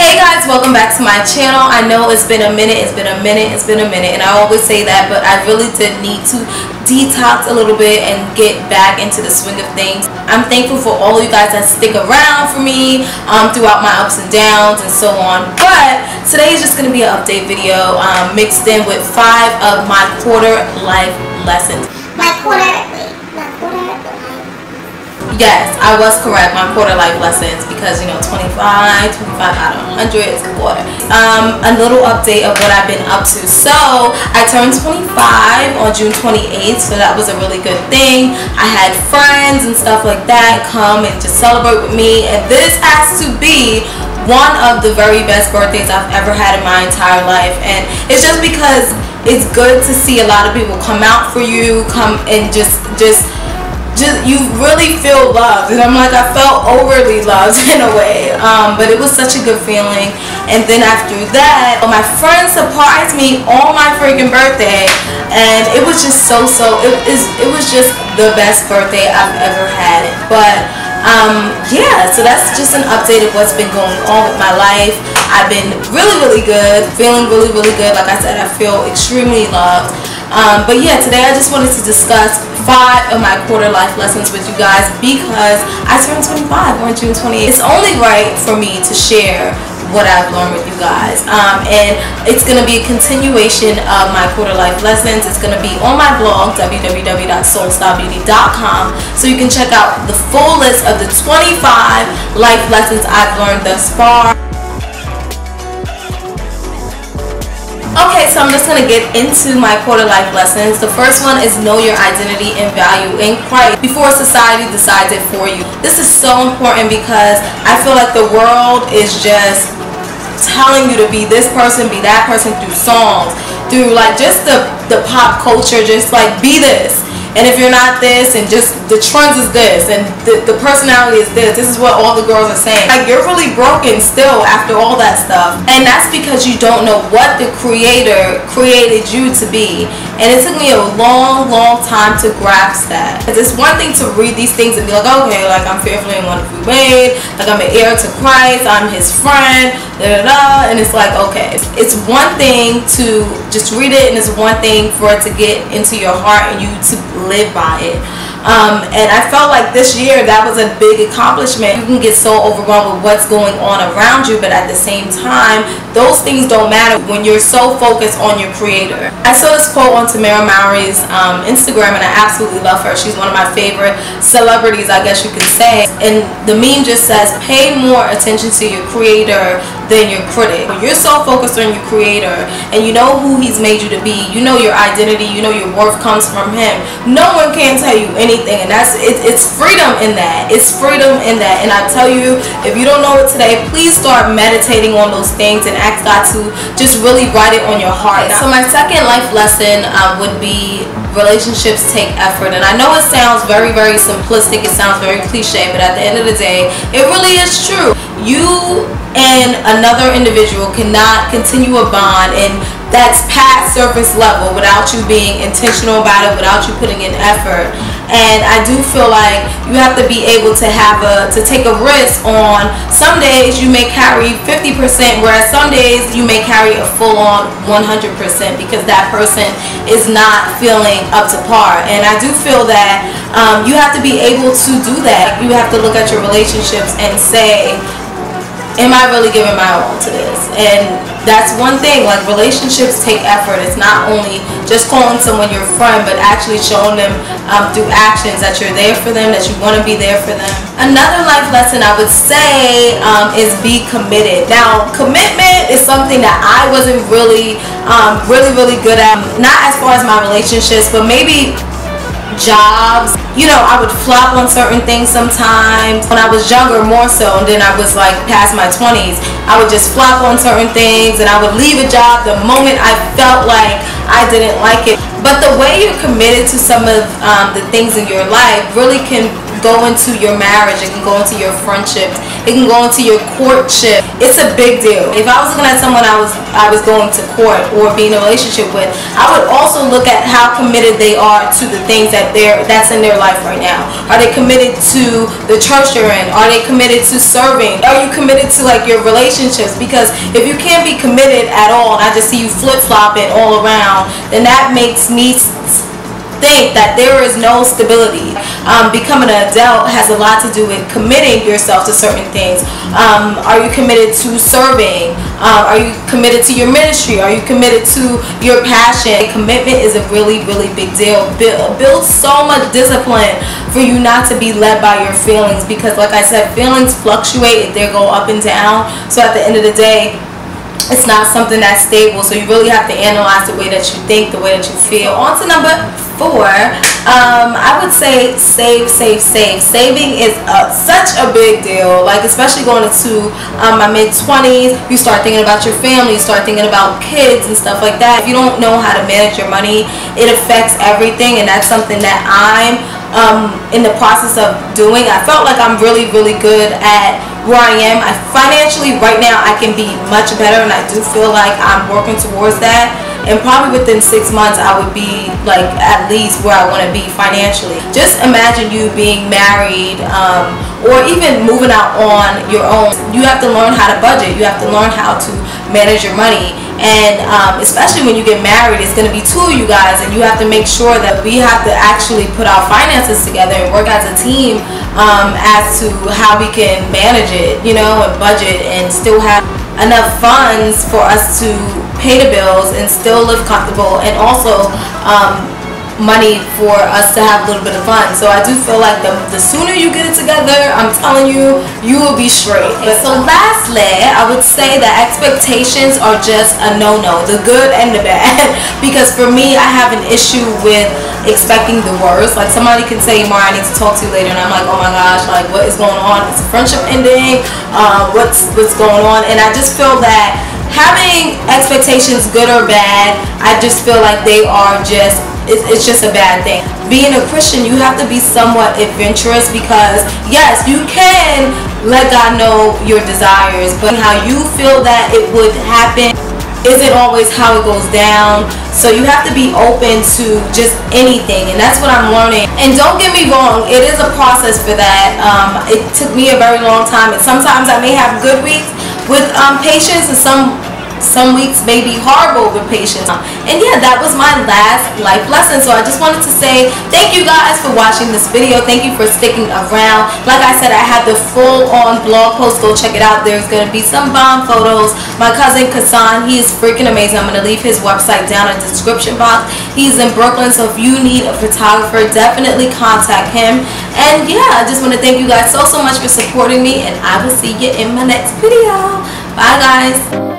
Hey guys, welcome back to my channel. I know it's been a minute, and I always say that, but I really did need to detox a little bit and get back into the swing of things. I'm thankful for all of you guys that stick around for me throughout my ups and downs and so on. But today is just going to be an update video mixed in with 5 of my quarter life lessons. Yes, I was correct. My quarter life lessons, because you know, 25 out of 100 is a quarter. A little update of what I've been up to. So I turned 25 on June 28th, so that was a really good thing. I had friends and stuff like that come and just celebrate with me, and this has to be one of the very best birthdays I've ever had in my entire life. And it's just because it's good to see a lot of people come out for you, come and just you really feel loved, and I'm like, I felt overly loved in a way, but it was such a good feeling. And then after that, my friend surprised me on my freaking birthday, and it was just it was just the best birthday I've ever had. But yeah, so that's just an update of what's been going on with my life. I've been really good, feeling really good. Like I said, I feel extremely loved. But yeah, today I just wanted to discuss 5 of my quarter life lessons with you guys, because I turned 25 on June 28th. It's only right for me to share what I've learned with you guys, and it's going to be a continuation of my quarter life lessons. It's going to be on my blog, www.SoulStyleBeauty.com, so you can check out the full list of the 25 life lessons I've learned thus far. Okay, so I'm just going to get into my quarter life lessons. The first one is know your identity and value in Christ before society decides it for you. This is so important because I feel like the world is just telling you to be this person, be that person, through songs, through like just the pop culture, just like be this. And if you're not this, and just the trends is this, and the personality is this is what all the girls are saying. Like, you're really broken still after all that stuff. And that's because you don't know what the creator created you to be. And it took me a long time to grasp that. Because it's one thing to read these things and be like, okay, like I'm fearfully and wonderfully made, like I'm an heir to Christ, I'm his friend, and it's like, okay, it's one thing to just read it, and it's one thing for it to get into your heart and you to live by it. And I felt like this year that was a big accomplishment. You can get so overwhelmed with what's going on around you, but at the same time, those things don't matter when you're so focused on your creator. I saw this quote on Tamara Mowry's Instagram, and I absolutely love her. She's one of my favorite celebrities, I guess you could say. And the meme just says, pay more attention to your creator than your critic. When you're so focused on your creator and you know who he's made you to be, you know your identity, you know your worth comes from him, no one can tell you anything. And that's it's freedom in that. It's freedom in that. And I tell you, if you don't know it today, please start meditating on those things and ask God to just really write it on your heart. So my second life lesson would be relationships take effort. And I know it sounds very simplistic, it sounds very cliche, but at the end of the day, it really is true. You and another individual cannot continue a bond, and that's past surface level, without you being intentional about it, without you putting in effort. And I do feel like you have to be able to take a risk on some days you may carry 50%, whereas some days you may carry a full-on 100%, because that person is not feeling up to par. And I do feel that you have to be able to do that. You have to look at your relationships and say, am I really giving my all to this? And that's one thing, like, relationships take effort. It's not only just calling someone your friend, but actually showing them through actions that you're there for them, that you want to be there for them. Another life lesson I would say is be committed. Now, commitment is something that I wasn't really good at. Not as far as my relationships, but maybe jobs. You know, I would flop on certain things sometimes. When I was younger, more so, and then I was like past my 20s, I would just flop on certain things, and I would leave a job the moment I felt like I didn't like it. But the way you're committed to some of the things in your life really can go into your marriage, it can go into your friendships, it can go into your courtship. It's a big deal. If I was looking at someone I was going to court or be in a relationship with, I would also look at how committed they are to the things that's in their life right now. Are they committed to the church you're in? Are they committed to serving? Are you committed to like your relationships? Because if you can't be committed at all, and I just see you flip-flopping all around, then that makes me think that there is no stability. Becoming an adult has a lot to do with committing yourself to certain things. Are you committed to serving? Are you committed to your ministry? Are you committed to your passion? Commitment is a really, really big deal. Build so much discipline for you not to be led by your feelings, because like I said, feelings fluctuate, they go up and down. So at the end of the day, it's not something that's stable. So you really have to analyze the way that you think, the way that you feel. On to number 4. I would say save. Saving is such a big deal. Like, especially going into my mid-20s, you start thinking about your family, you start thinking about kids and stuff like that. If you don't know how to manage your money, it affects everything, and that's something that I'm in the process of doing. I felt like I'm really, really good at where I am. Financially right now I can be much better, and I do feel like I'm working towards that, and probably within 6 months I would be like at least where I want to be financially. Just imagine you being married or even moving out on your own. You have to learn how to budget, you have to learn how to manage your money, and especially when you get married, it's going to be 2 of you guys, and you have to make sure that we have to actually put our finances together and work as a team as to how we can manage it, you know, and budget, and still have enough funds for us to pay the bills and still live comfortable, and also money for us to have a little bit of fun. So I do feel like the sooner you get it together, I'm telling you, you will be straight. So lastly, I would say that expectations are just a no-no, the good and the bad. Because for me, I have an issue with expecting the worst. Like, somebody can say, Mara, I need to talk to you later, and I'm like, oh my gosh, like, what is going on? Is the friendship ending? What's going on? And I just feel that having expectations, good or bad, I just feel like they are just, it's just a bad thing. Being a Christian, you have to be somewhat adventurous, because yes, you can let God know your desires, but how you feel that it would happen isn't always how it goes down. So you have to be open to just anything, and that's what I'm learning. And don't get me wrong, it is a process for that. It took me a very long time, and sometimes I may have good weeks with patience, and some weeks may be horrible with patience. And yeah, that was my last life lesson. So I just wanted to say thank you guys for watching this video. Thank you for sticking around. Like I said, I had the full-on blog post. Go check it out. There's going to be some bomb photos. My cousin Kuson, he is freaking amazing. I'm going to leave his website down in the description box. He's in Brooklyn, so if you need a photographer, definitely contact him. And yeah, I just want to thank you guys so much for supporting me, and I will see you in my next video. Bye guys.